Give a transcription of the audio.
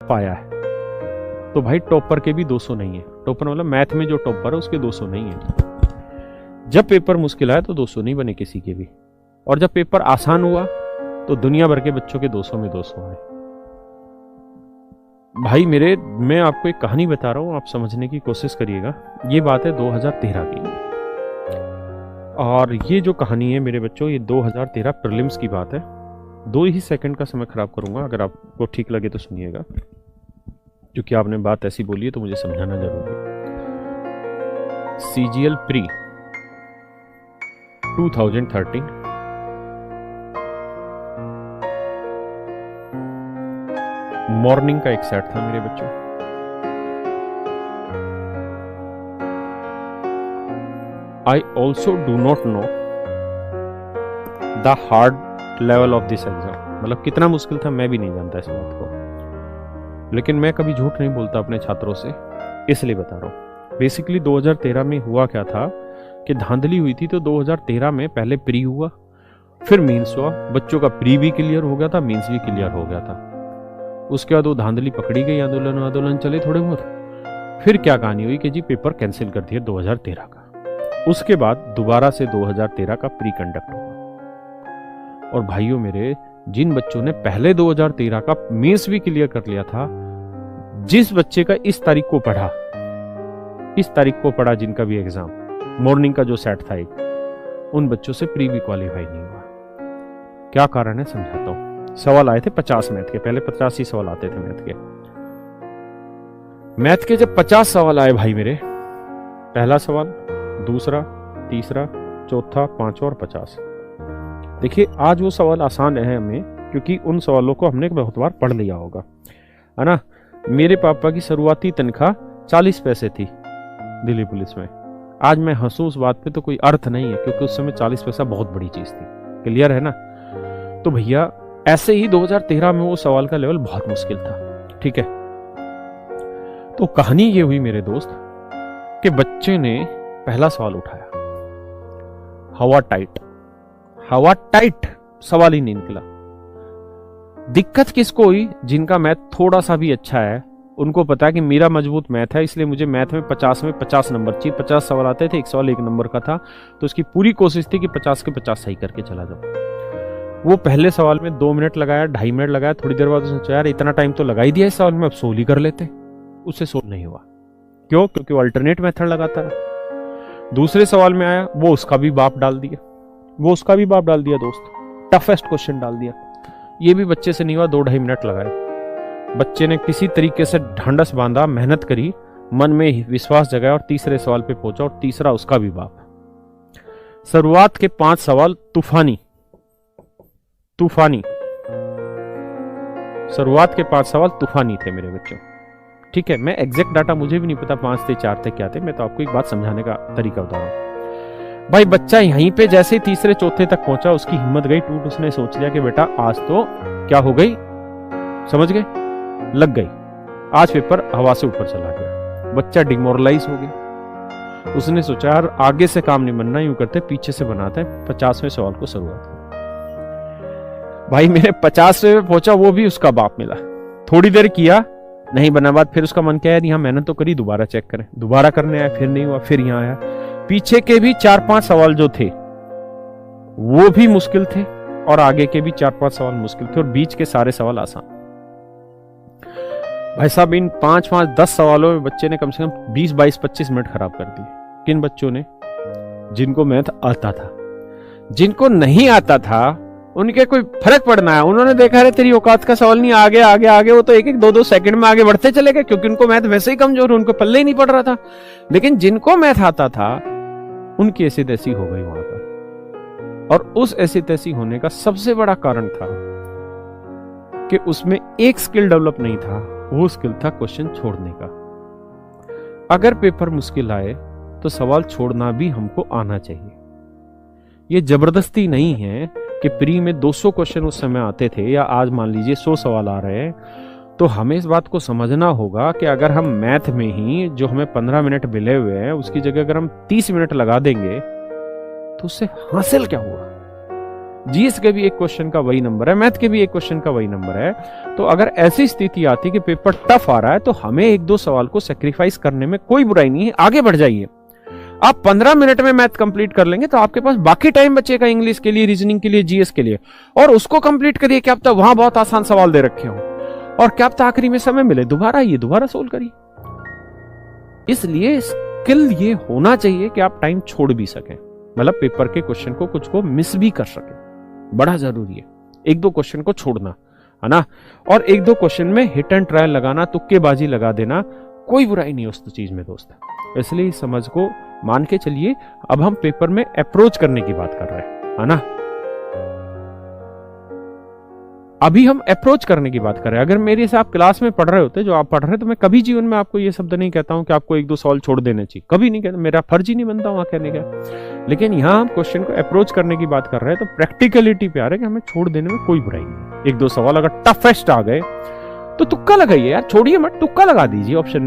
पाया है, तो भाई टॉपर के भी 200 नहीं है। टॉपर मतलब मैथ में जो टॉपर है उसके 200 नहीं है। जब पेपर मुश्किल आया तो 200 नहीं बने किसी के भी, और जब पेपर आसान हुआ तो दुनिया भर के बच्चों के 200 में 200 आए। भाई मेरे, मैं आपको एक कहानी बता रहा हूं, आप समझने की कोशिश करिएगा। ये बात है 2013 की, और ये जो कहानी है मेरे बच्चों, ये 2013 प्रीलिम्स की बात है। 2 ही सेकंड का समय खराब करूंगा, अगर आपको ठीक लगे तो सुनिएगा, क्योंकि आपने बात ऐसी बोली है तो मुझे समझाना जरूरी है। CGL प्री 2013, मॉर्निंग का एक सेट था मेरे बच्चों। I also do not know the hard level of this exam, मतलब कितना मुश्किल था मैं भी नहीं जानता इस बात को, लेकिन मैं कभी झूठ नहीं बोलता अपने छात्रों से, इसलिए बता रहा हूँ। बेसिकली 2013 में हुआ क्या था कि धांधली हुई थी। तो 2013 में पहले प्री हुआ, फिर मेंस हुआ। बच्चों का प्री भी क्लियर हो गया था, मेंस भी क्लियर हो गया था। उसके बाद वो धांधली पकड़ी गई, आंदोलन चले थोड़े बहुत। फिर क्या कहानी हुई कि जी पेपर कैंसिल कर दिया 2013 का। उसके बाद दोबारा से 2013 का प्री कंडक्ट होगा। और भाइयों मेरे, जिन बच्चों ने पहले 2013 का मेंस भी क्लियर कर लिया था, जिस बच्चे का इस तारीख को पढ़ा जिनका भी एग्जाम मॉर्निंग का जो सेट था एक, उन बच्चों से प्री भी क्वालिफाई नहीं हुआ। क्या कारण है समझाता हूं। सवाल आए थे 50 मैथ के, पहले 50 ही सवाल आते थे मैथ के। जब 50 सवाल आए भाई मेरे, पहला सवाल, दूसरा, तीसरा, चौथा, पांचवा और 50। देखिए आज वो सवाल आसान है हमें, क्योंकि उन सवालों को हमने बहुत बार पढ़ लिया होगा, है ना। मेरे पापा की शुरुआती तनख्वाह 40 पैसे थी दिल्ली पुलिस में। आज मैं हंसूं उस बात पे तो कोई अर्थ नहीं है, क्योंकि उस समय 40 पैसा बहुत बड़ी चीज थी। क्लियर है ना। तो भैया ऐसे ही 2013 में वो सवाल का लेवल बहुत मुश्किल था, ठीक है। तो कहानी ये हुई मेरे दोस्त कि बच्चे ने पहला सवाल उठाया, हवा टाइट सवाल ही नहीं निकला। दिक्कत किसको हुई? जिनका मैथ थोड़ा सा भी अच्छा है, उनको पता है कि मेरा मजबूत मैथ है, इसलिए मुझे मैथ में 50 नंबर चाहिए। 50 सवाल आते थे, एक सवाल 1 नंबर का था, तो उसकी पूरी कोशिश थी कि 50 के 50 सही करके चला जाऊं। वो पहले सवाल में 2 मिनट लगाया, 2.5 मिनट लगाया। थोड़ी देर बाद उसने सोचा यार इतना टाइम तो लगा ही दिया इस सवाल में, अब सोल्व ही कर लेते। उससे सोल्व नहीं हुआ। क्यों? क्योंकि वो अल्टरनेट मेथड लगाता रहा। दूसरे सवाल में आया, वो उसका भी बाप डाल दिया दोस्त, टफेस्ट क्वेश्चन डाल दिया। ये भी बच्चे से नहीं हुआ, 2-2.5 मिनट लगाए। बच्चे ने किसी तरीके से ढंढस बांधा, मेहनत करी, मन में विश्वास जगाया और तीसरे सवाल पे पहुंचा, और तीसरा उसका भी बाप। शुरुआत के 5 सवाल तूफानी। शुरुआत के 5 सवाल तूफानी थे मेरे बच्चों, ठीक है। मैं एग्जैक्ट डाटा मुझे भी नहीं पता 5 थे, 4 थे, क्या थे। मैं तो आपको एक बात समझाने का तरीका बता रहा हूं। भाई बच्चा यहीं पे जैसे ही तीसरे चौथे तक पहुंचा, उसकी हिम्मत गई टूट। उसने सोच लिया कि बेटा आज तो क्या हो गई, समझ गए, लग गई। आज पेपर हवा से ऊपर चला गया। बच्चा डिमोरलाइज हो गया। उसने सोचा यार आगे से काम नहीं बनना, यूं करते पीछे से बनाते हैं। 50वें सवाल को शुरुआत। भाई मेरे 50वें पे पहुंचा, वो भी उसका बाप मिला। थोड़ी देर किया, नहीं बना बात। फिर उसका मन किया यार यहाँ मेहनत तो करी, दोबारा चेक करें। दोबारा करने आया, फिर नहीं हुआ। फिर यहाँ आया। पीछे के भी 4-5 सवाल जो थे वो भी मुश्किल थे, और आगे के भी 4-5 सवाल मुश्किल थे, और बीच के सारे सवाल आसान। भाई साहब इन 5-5-10 सवालों में बच्चे ने कम से कम 20-22-25 मिनट खराब कर दिए। किन बच्चों ने? जिनको मैथ आता था। जिनको नहीं आता था उनके कोई फर्क पड़ना है, उन्होंने देखा है तेरी औकात का सवाल नहीं, आगे आगे आगे। वो तो 1-1 2-2 सेकंड में आगे बढ़ते चले गए, क्योंकि उनको मैथ वैसे ही कमजोर, उनको पल्ले ही नहीं पड़ रहा था। लेकिन जिनको मैथ आता था उनकी ऐसी तैसी हो गई वहां पर। और उस ऐसी तैसी होने का सबसे बड़ा कारण था कि उसमें एक स्किल डेवलप नहीं था। वो स्किल था क्वेश्चन छोड़ने का। अगर पेपर मुश्किल आए तो सवाल छोड़ना भी हमको आना चाहिए। ये जबरदस्ती नहीं है कि प्री में 200 क्वेश्चन उस समय आते थे, या आज मान लीजिए 100 सवाल आ रहे हैं, तो हमें इस बात को समझना होगा कि अगर हम मैथ में ही जो हमें 15 मिनट मिले हुए हैं, उसकी जगह अगर हम 30 मिनट लगा देंगे तो उससे हासिल क्या हुआ? जीएस के भी एक क्वेश्चन का वही नंबर है, मैथ के भी एक क्वेश्चन का वही नंबर है। तो अगर ऐसी स्थिति आती कि पेपर टफ आ रहा है तो हमें एक दो सवाल को सेक्रीफाइस करने में कोई बुराई नहीं है, आगे बढ़ जाइए। आप 15 मिनट में मैथ कंप्लीट कर लेंगे तो आपके पास बाकी टाइम बचेगा इंग्लिश के लिए, रीजनिंग के लिए, जीएस के लिए, और उसको कंप्लीट करिए। क्या पता वहां बहुत आसान सवाल दे रखे हो, और क्या पता आखिरी में समय मिले दोबारा आइए, दोबारा सोल्व करिए। इसलिए स्किल ये होना चाहिए कि आप टाइम छोड़ भी सकें, मतलब पेपर के क्वेश्चन को कुछ को मिस भी कर सकें, बड़ा जरूरी है। एक दो क्वेश्चन को छोड़ना है ना, और एक दो क्वेश्चन में हिट एंड ट्रायल लगाना, तुक्केबाजी लगा देना, कोई बुराई नहीं उस चीज में दोस्त। इसलिए इस समझ को मान के चलिए। अब हम पेपर में अप्रोच करने की बात कर रहे हैं, है ना। अभी हम अप्रोच करने की बात कर रहे हैं। अगर मेरे से आप क्लास में पढ़ रहे होते, जो आप पढ़ रहे हैं, तो मैं कभी जीवन में आपको ये शब्द नहीं कहता हूं कि आपको एक दो सवाल छोड़ देने चाहिए, कभी नहीं कहता, मेरा फर्ज ही नहीं बनता वहां कहने का। लेकिन यहां हम क्वेश्चन को अप्रोच करने की बात कर रहे हैं, तो प्रैक्टिकलिटी पे आ रहा है कि हमें छोड़ देने में कोई बुराई नहीं। एक दो सवाल अगर टफेस्ट आ गए तो तुक्का लगाइए यार, छोड़िए मत, तुक्का लगा दीजिए ऑप्शन में।